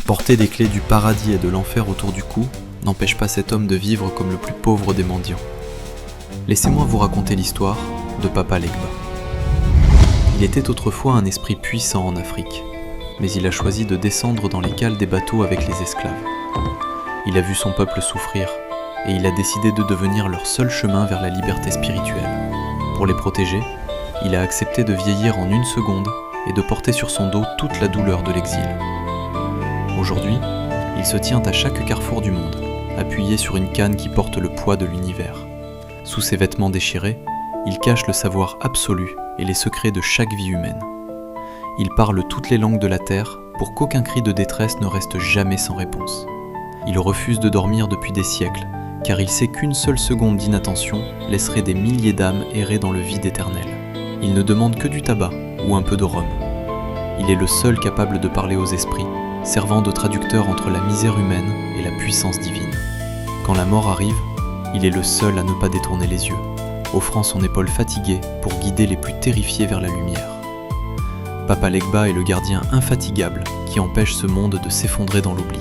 Porter les clés du paradis et de l'enfer autour du cou n'empêche pas cet homme de vivre comme le plus pauvre des mendiants. Laissez-moi vous raconter l'histoire de Papa Legba. Il était autrefois un esprit puissant en Afrique, mais il a choisi de descendre dans les cales des bateaux avec les esclaves. Il a vu son peuple souffrir, et il a décidé de devenir leur seul chemin vers la liberté spirituelle. Pour les protéger, il a accepté de vieillir en une seconde et de porter sur son dos toute la douleur de l'exil. Aujourd'hui, il se tient à chaque carrefour du monde, appuyé sur une canne qui porte le poids de l'univers. Sous ses vêtements déchirés, il cache le savoir absolu et les secrets de chaque vie humaine. Il parle toutes les langues de la terre pour qu'aucun cri de détresse ne reste jamais sans réponse. Il refuse de dormir depuis des siècles, car il sait qu'une seule seconde d'inattention laisserait des milliers d'âmes errer dans le vide éternel. Il ne demande que du tabac ou un peu de rhum. Il est le seul capable de parler aux esprits, servant de traducteur entre la misère humaine et la puissance divine. Quand la mort arrive, il est le seul à ne pas détourner les yeux, offrant son épaule fatiguée pour guider les plus terrifiés vers la lumière. Papa Legba est le gardien infatigable qui empêche ce monde de s'effondrer dans l'oubli.